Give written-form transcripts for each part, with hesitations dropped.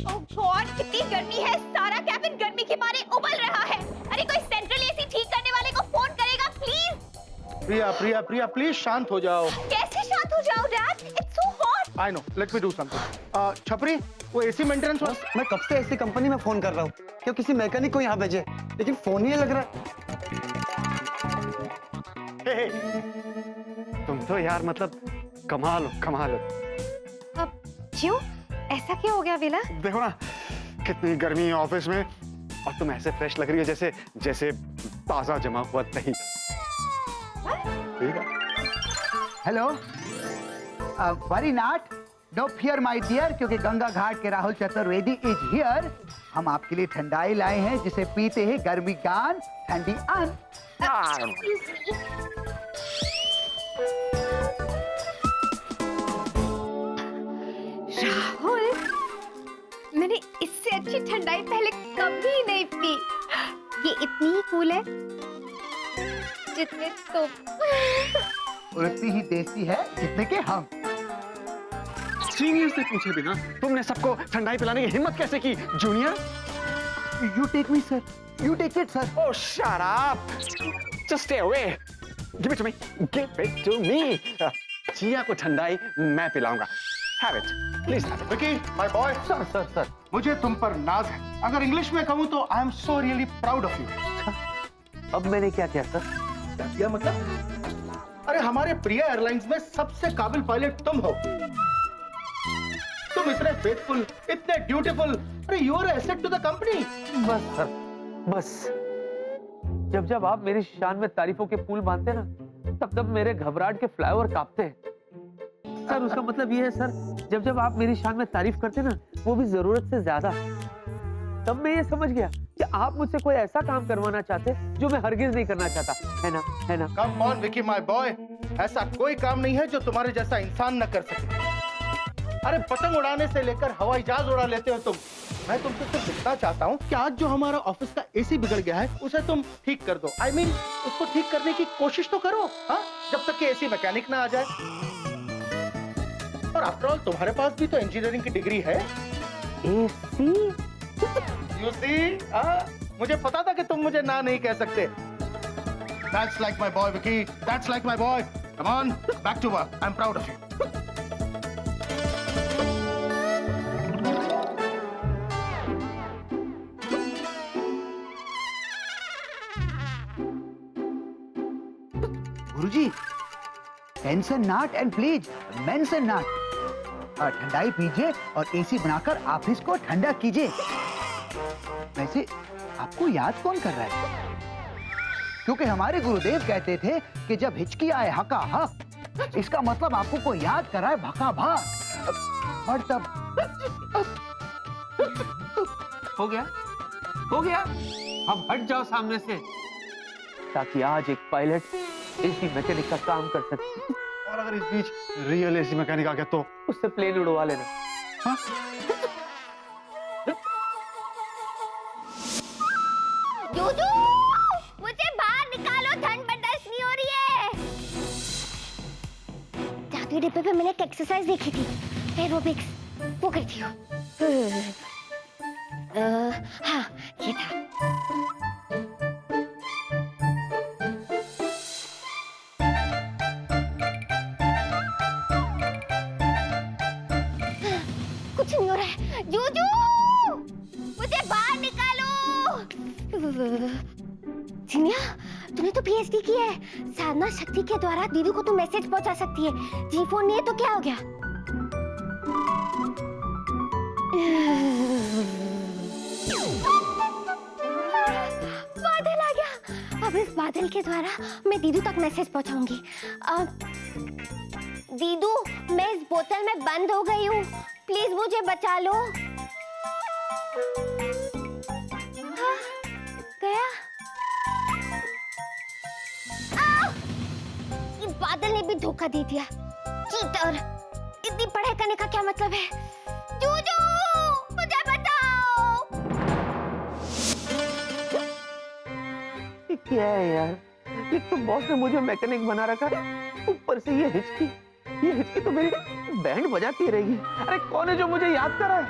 ओह God, कितनी गर्मी है, सारा कैबिन गर्मी के मारे उबल रहा है। अरे कोई सेंट्रल एसी ठीक करने वाले को फोन करेगा please. Priya Priya Priya please शांत हो जाओ। कैसे शांत हो जाओ dad, it's so hot. I know, let me do something. छपरी, वो एसी मेंटेनेंस वाला। मैं कब से ऐसी कंपनी में फोन कर रहा हूँ, क्यों किसी मैकेनिक को यहाँ भेजे, लेकिन फोन ही नहीं लग रहा। हे, तुम तो यार मतलब कमाल हो, कमाल हो। अब क्यों, ऐसा क्या हो गया विला? देखो ना कितनी गर्मी है ऑफिस में, और तुम ऐसे फ्रेश लग रही हो जैसे जैसे ताजा जमा हुआ दही। ठीक है। Hello, worry not, no fear my dear, क्योंकि गंगा घाट के राहुल चतुर्वेदी इज हियर। हम आपके लिए ठंडाई लाए हैं जिसे पीते हैं गर्मी कान ठंडी आन। राहुल, मैंने इससे अच्छी ठंडाई पहले कभी नहीं पी। ये इतनी ही कूल है जितने तुम। और इतनी ही देसी है जितने के हम। सीनियर से पूछे बिना तुमने सबको ठंडाई पिलाने की हिम्मत कैसे की junior? You take me sir, you take it sir. Oh, shut up! Just stay away. Give it to me. Give it to me. जिया को ठंडाई मैं पिलाऊंगा। Have it. Please have it. Vicky, my boy. Sir sir sir, मुझे तुम पर नाज है। अगर English में कहूँ तो I am so really proud of you. अब मैंने क्या किया सर? क्या किया मतलब? अरे हमारे प्रिया एयरलाइंस में सबसे काबिल पायलट तुम हो। तुम इतने फेथफुल, इतने ड्यूटीफुल, अरे you are asset to the company. बस सर, बस। जब जब आप मेरी शान में तारीफों के पुल बांधते हैं ना, तब तब मेरे घबराहट के फ्लाईओवर कांपते हैं। सर उसका मतलब ये है सर, जब जब आप मेरी शान में तारीफ करते हैं ना, वो भी जरूरत से ज्यादा, तब मैं ये समझ गया कि आप मुझसे कोई ऐसा काम करवाना चाहते हैं जो मैं हरगिज नहीं करना चाहता, है ना, है ना? Come on Vicky my boy, ऐसा कोई काम नहीं है जो तुम्हारे जैसा इंसान न कर सके। अरे पतंग उड़ाने से लेकर हवाई जहाज उड़ा लेते हो तुम। मैं तुमसे सिर्फ इतना चाहता हूँ कि आज जो हमारा ऑफिस का एसी बिगड़ गया है उसे तुम ठीक कर दो। I mean, उसको ठीक करने की कोशिश तो करो, हाँ? जब तक कि एसी मैकेनिक ना आ जाए। और आफ्टर ऑल तुम्हारे पास भी तो इंजीनियरिंग की डिग्री है। एसी? You see? मुझे पता था कि तुम मुझे ना नहीं कह सकते। That's like my boy, Vicky. That's like my boy. Come on, back to work. I'm proud of you. Guruji, tension not and please mention not. ठंडाई पीजिए और एसी बनाकर ऑफिस को ठंडा कीजिए। वैसे आपको याद कौन कर रहा है? क्योंकि हमारे गुरुदेव कहते थे कि जब हिचकी आए हका हक, इसका मतलब आपको कोई याद कर रहा है भका भक। और तब हो गया, हो गया। अब हट जाओ सामने से, ताकि आज एक पायलट एसी मैकेनिक का काम कर सके। और अगर इस बीच रियल एसी मैकेनिक आ गया तो? उससे प्लेन उड़वा लेना। हाँ? जूजू, मुझे बाहर निकालो, ठंड बर्दाश्त नहीं हो रही है। जादुई डिब्बे पे मैंने एक एक्सरसाइज देखी थी, एरोबिक्स, वो करती हूँ। हाँ, ये था। कुछ नहीं हो रहा है। जूजू, मुझे बाहर निकालो। जिनिया, तूने तो पीएचडी की है। साधना शक्ति के द्वारा दीदी को तू मैसेज पहुंचा सकती है। जी फोन नहीं है तो क्या हो गया? बादल आ गया। अब इस बादल के द्वारा मैं दीदू तक मैसेज पहुंचाऊंगी। दीदू, मैं इस बोतल में बंद हो गई हूँ, प्लीज मुझे बचा लो। हाँ, गया। ये बादल ने भी धोखा दे दिया। चीटर, इतनी पढ़ाई करने का क्या मतलब है? जूजू, मुझे बचाओ। क्या है यार, एक तो बॉस ने मुझे मैकेनिक बना रखा है, ऊपर से ये हिचकी तो मेरी बैंड बजाती रहेगी। अरे कौन है जो मुझे याद कर रहा है?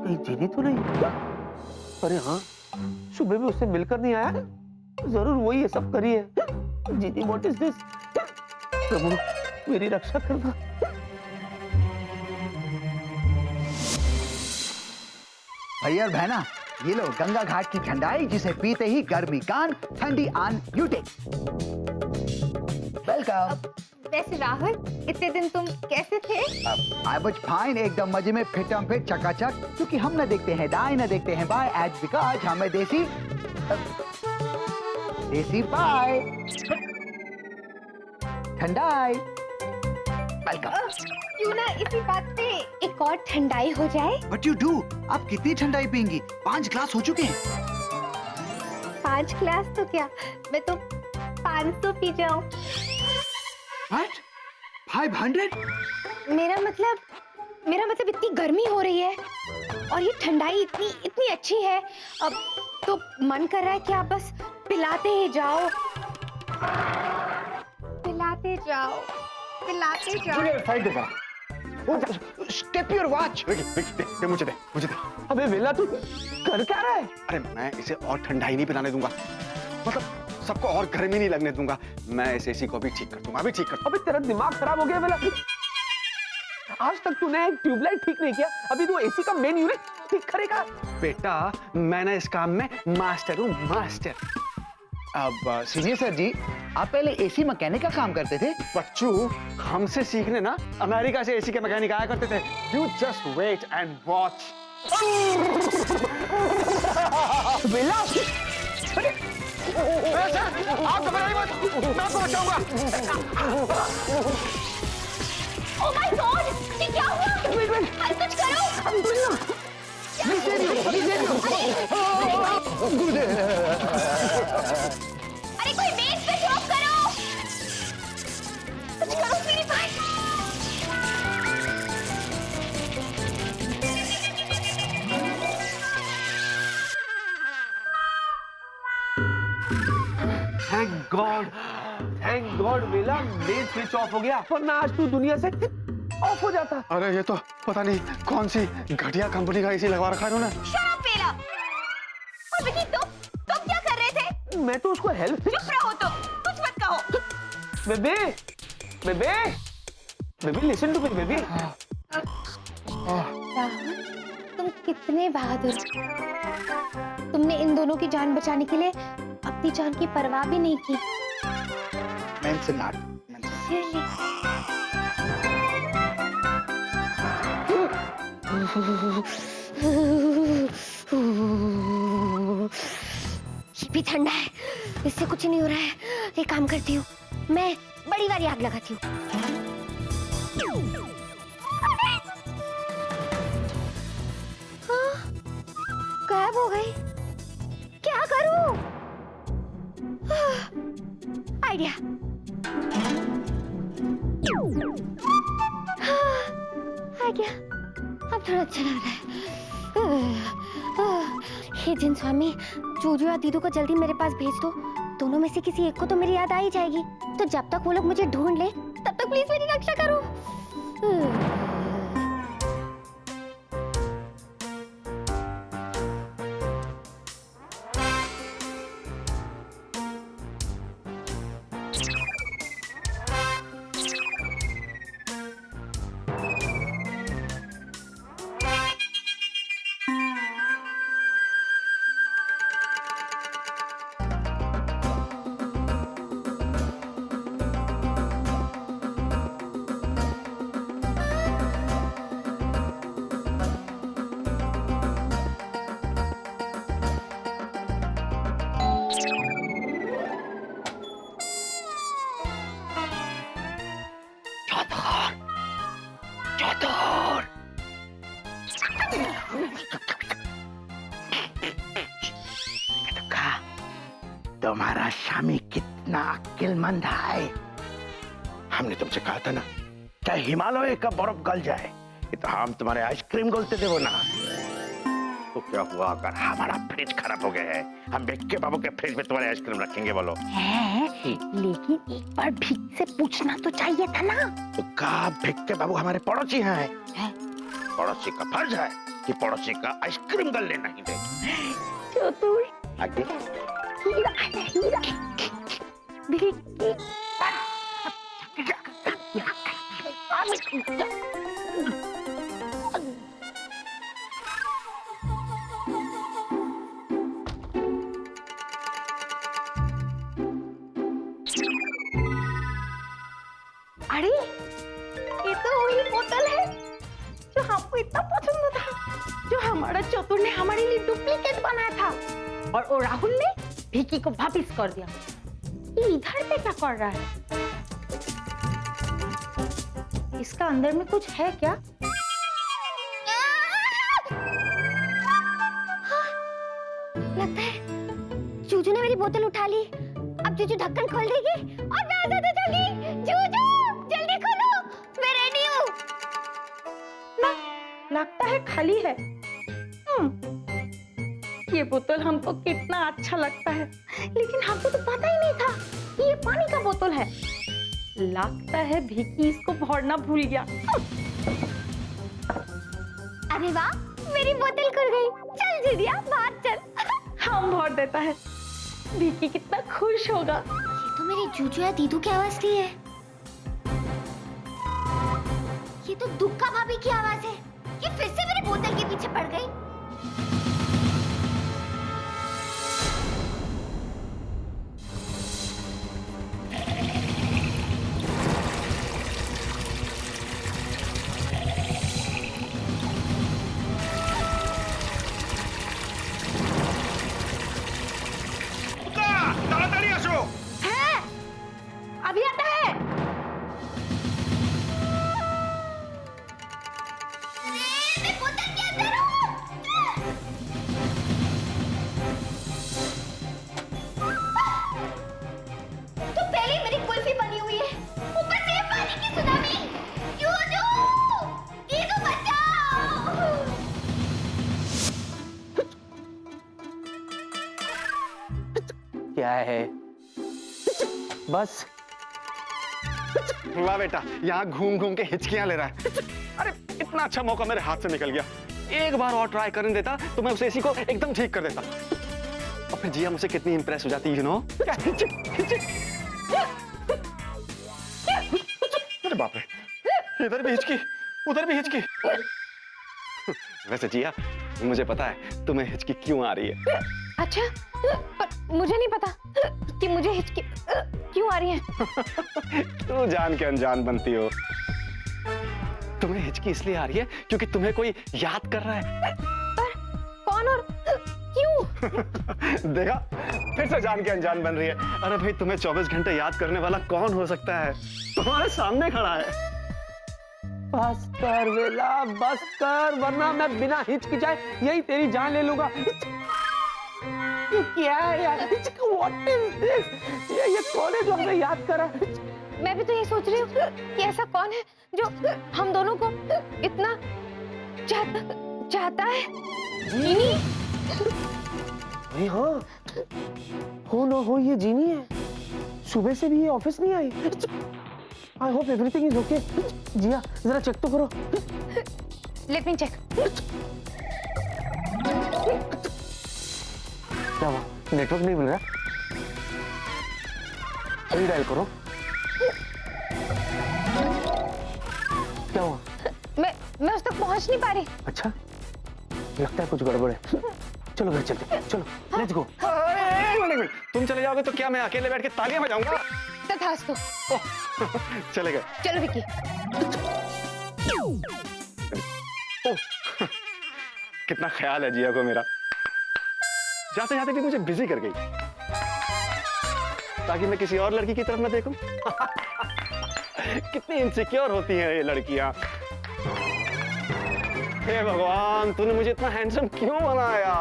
कहीं जीनी तो नहीं? अरे हाँ, सुबह में उससे मिलकर नहीं आया, जरूर वही ये सब करी है। जीनी, व्हाट इज दिस? प्रभु मेरी रक्षा करना। भैया और बहना, ये लो गंगा घाट की ठंडाई, जिसे पीते ही गर्मी कान, ठंडी आन यू टेक। वेलकम। वैसे राहुल, इतने दिन तुम कैसे थे? आई वाज फाइन, एकदम मजे में, फिटम फिट, चकाचक, क्योंकि हम न देखते हैं दाएं न देखते हैं बाएं, एज बिकॉज हमें देसी बाय ठंडाई। वेलकम। क्यों ना इसी बात पे एक और ठंडाई हो जाए? बट यू डू, आप कितनी ठंडाई पियेंगी? 5 ग्लास हो चुके हैं। 5 ग्लास तो क्या, मैं तो 500 पी जाऊं। What? 500? मेरा मतलब इतनी गर्मी हो रही है और ये ठंडाई इतनी अच्छी है, अब तो मन कर रहा है कि आप बस पिलाते ही जाओ, पिलाते जाओ, पिलाते जाओ। Side they Step your watch. दे मुझे दे। अबे वेला, तू कर क्या रहा है? अरे मैं इसे और ठंडाई नहीं पिलाने दूंगा, मतलब सबको और गर्मी नहीं लगने दूंगा। मैं इस एसी को भी ठीक कर दूंगा, अभी ठीक कर। अबे तेरा दिमाग खराब हो गया वेला, आज तक तूने एक ट्यूबलाइट ठीक नहीं किया, अभी तू एसी का मेन यूनिट ठीक करेगा? बेटा मैं इस काम में मास्टर हूँ, मास्टर। अब सीनियर सर जी, आप पहले एसी मैकेनिक का काम करते थे? बच्चू हमसे सीखने ना अमेरिका से एसी के मैकेनिक आया करते थे। You just wait and watch. Vela, आप घबराइए मत, मैं आपको बचाऊंगा। ओह माय गॉड, ये क्या हुआ? वेट अरे कुछ करो। अरे कोई मेज पे ड्रॉप करो, कुछ करो मेरी भाई। थैंक गॉड वेला, मेन स्विच ऑफ हो गया, वरना आज तू दुनिया से ऑफ हो जाता। अरे ये तो पता नहीं कौन सी घटिया कंपनी का एसी लगवा रखा है इन्होंने। शट अप वेला। और विकी, तुम क्या कर रहे थे? मैं तो उसको हेल्प। चुप रहो तुम, कुछ मत कहो। Baby listen to me baby. Rahul, तुम कितने बहादुर। तुमने इन दोनों की जान बचाने के लिए अपनी जान की परवाह भी नहीं की। Mention not. Seriously? ये भी ठंडा है, इससे कुछ नहीं हो रहा है। एक काम करती हूँ, मैं बड़ी वाली आग लगाती हूँ। हाँ, गायब हो गई। क्या करूँ? आइडिया। आ गया, अब थोड़ा अच्छा लग रहा है। हे जिन स्वामी, जूजू या दीदू को जल्दी मेरे पास भेज दो। दोनों में से किसी एक को तो मेरी याद आ ही जाएगी। तो जब तक वो लोग मुझे ढूंढ ले, तब तक प्लीज मेरी रक्षा करो। तुम्हारा शामी कितना अक्लमंद है। हमने तुमसे कहा था ना, चाहे हिमालय का बर्फ गल जाए, तो हम तुम्हारे आइसक्रीम गोलते थे वो ना। तो क्या हुआ अगर हमारा फ्रिज खराब हो गया है? हम भिक्के बाबू के फ्रिज में तुम्हारे आइसक्रीम रखेंगे बोलो? है, लेकिन एक बार भीख से पूछना तो चाहिए था ना। तो का भिक्के बाबू हमारे पड़ोसी हैं? है? पड़ोसी का फर्ज है कि पड़ोसी का आइसक्रीम गलने नहीं दे। चतुर, आगे हीरा है, हीरा। भिक्की। अरे ये तो वही बोतल है जो हमको इतना पसंद था, जो हमारा चतुर ने हमारे लिए डुप्लीकेट बनाया था और वो राहुल ने भिकी को वापिस कर दिया। ये इधर पे क्या कर रहा है? इसका अंदर में कुछ है क्या? लगता है चूचू ने मेरी बोतल उठा ली। अब चूचू ढक्कन खोल देगी और मैं आजाद हो जाऊंगी। चूचू जल्दी खोलो, मैं रेडी हूँ। लगता है खाली है। ये बोतल हमको कितना अच्छा लगता है, लेकिन हमको तो पता ही नहीं था कि ये पानी का बोतल है। लगता है भिकी इसको भरना भूल गया। अरे वाह, मेरी बोतल खुल गई। चल जुड़िया, बाहर चल। हम भर देता है। भिकी कितना खुश होगा। ये तो मेरी जूजू या दीदू की आवाज नहीं है, ये तो दुक्का भाभी की आवाज है। ये फिर से मेरी बोतल के पीछे पड़ गई। अभी आता है। मैं बोतल के अंदर हूँ। तो पहले मेरी कुल्फी बनी हुई है, ऊपर से ये पानी की सुनामी। जूजू, दीदू बचाओ। क्या है? बस वाह बेटा, यहाँ घूम घूम के हिचकियां ले रहा है। अरे इतना अच्छा मौका मेरे हाथ से निकल गया। एक बार और ट्राई करने देता तो मैं उस एसी को एकदम ठीक कर देता। और फिर जिया मुझसे कितनी इंप्रेस हो जाती, यू नो। अरे बाप रे, इधर भी हिचकी, उधर भी हिचकी। वैसे जिया, मुझे पता है तुम्हें हिचकी क्यों आ रही है। अच्छा, पर मुझे नहीं पता कि मुझे हिचकी क्यों आ रही है। तू जान के अनजान बनती हो। तुम्हें हिचकी इसलिए आ रही है क्योंकि तुम्हें कोई याद कर रहा है। पर कौन और क्यों? देखा, फिर से जान के अनजान बन रही है। अरे भाई, तुम्हें 24 घंटे याद करने वाला कौन हो सकता है? तुम्हारे सामने खड़ा है। बस कर वेला, बस कर, वरना मैं बिना हिचकिचाए यही तेरी जान ले लूंगा। ये क्या है यार? What is this? ये कौन है जो हमें याद करा? मैं भी तो ये सोच रही हूँ कि ऐसा कौन है जो हम दोनों को इतना चाहता है। जीनी? अरे हाँ, हो ना हो ये जीनी है। सुबह से भी ये ऑफिस नहीं आई। I hope everything is okay. Jiya, जरा चेक तो करो। Let me check. क्या हुआ? नेटवर्क नहीं मिल रहा? रीडायल करो। क्या हुआ? मैं उस तक पहुंच नहीं पा रही। अच्छा, लगता है कुछ गड़बड़ है। चलो घर चलते, चलो लेट्स गो। एक मिनट, तुम चले जाओगे तो क्या मैं अकेले बैठ के तालियां बजाऊंगा? तथास्तु। चले गए। चलो विक्की। कितना ख्याल है जिया को मेरा। जाते जाते भी मुझे बिजी कर गई ताकि मैं किसी और लड़की की तरफ न देखूं। कितनी इनसिक्योर होती हैं ये लड़कियां। हे भगवान, तूने मुझे इतना हैंडसम क्यों बनाया?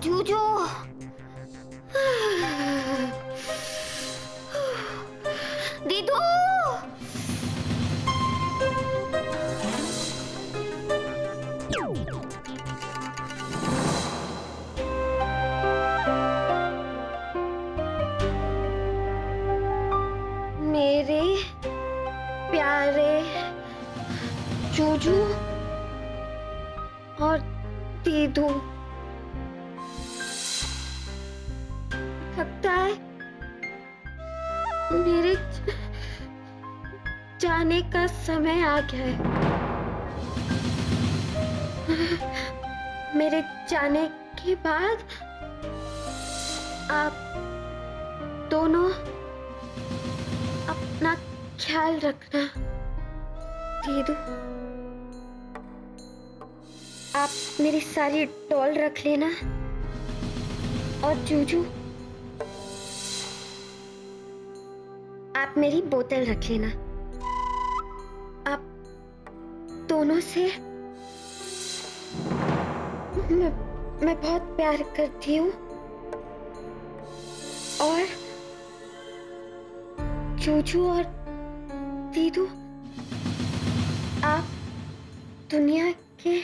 जूजू, दीदू। मेरे प्यारे जूजू और दीदू, लगता है मेरे जाने का समय आ गया है। मेरे जाने के बाद आप दोनों अपना ख्याल रखना। दीदू, आप मेरी सारी डॉल रख लेना, और जूजू आप मेरी बोतल रख लेना। आप दोनों से मैं बहुत प्यार करती हूँ, और जूजू और दीदू, आप दुनिया के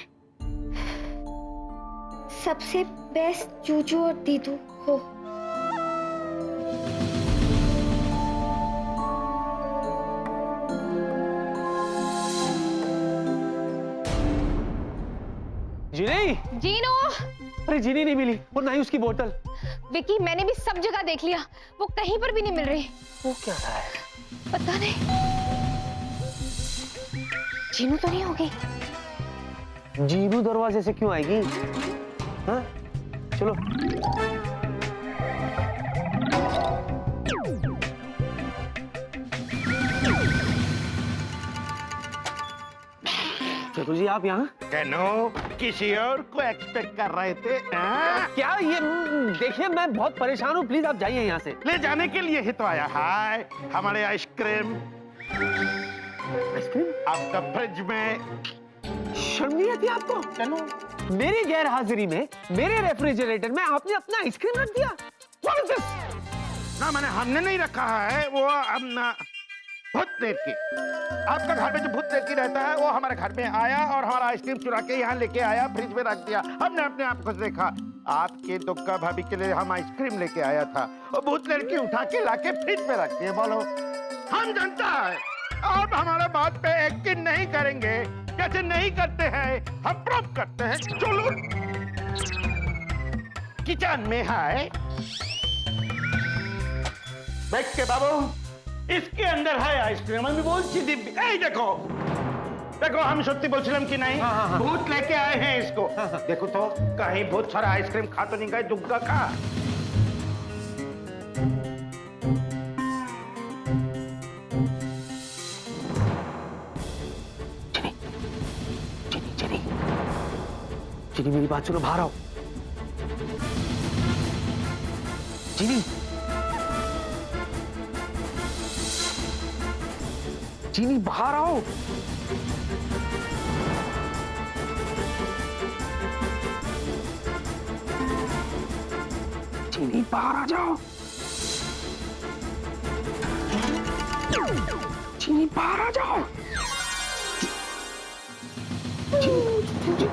सबसे बेस्ट जूजू और दीदू हो। जिनी, जीनो, अरे जिनी नहीं मिली, और ना ही उसकी बोतल। विकी, मैंने भी सब जगह देख लिया, वो कहीं पर भी नहीं मिल रही। वो क्या है? पता नहीं, जीनू तो नहीं होगी। जीनू दरवाजे से क्यों आएगी? हाँ? चलो। चतुर जी, आप यहाँ? किसी और को एक्सपेक्ट कर रहे थे? क्या ये? देखिए, मैं बहुत परेशान हूँ, प्लीज आप जाइए यहाँ से। ले जाने के लिए ही तो आया। हाय, हमारे आइसक्रीम आपका फ्रिज में। शर्म नहीं आती आपको? चलो, मेरी गैर हाजिरी में मेरे रेफ्रिजरेटर में आपने अपना आइसक्रीम रख दिया। What is this? ना मैंने हमने नहीं रखा है, वो हमने भूत देव की। आपका घर में जो भूत देव की रहता है, वो हमारे घर में आया और हमारा आइसक्रीम चुरा के यहाँ लेके आया, फ्रिज में रख दिया। हमने अपने आप को देखा। आपके दुग्गा भाभी के लिए हम आइसक्रीम लेके आया था, और भूत लड़की उठा के लाके फ्रिज में रख दिया। बोलो, हम जनता है, आप हमारे बात पे यकीन नहीं करेंगे। कैसे नहीं करते हैं, हम प्रूव करते हैं। चलो, किचन में है, बैठ के बाबू, इसके अंदर है आइसक्रीम। আমি বলছি দিব্যি, এই देखो देखो, हम सत्य बोलছিলাম कि नहीं? भूत लेके आए हैं इसको। देखो तो, कहीं बहुत सारा आइसक्रीम खा तो नहीं गए दुग्गा का? जिनी, मेरी बात सुनो, बाहर आओ। जिनी, जिनी, बाहर आओ। जिनी, बाहर आ जाओ। जिनी, बाहर आ जाओ। जिनी,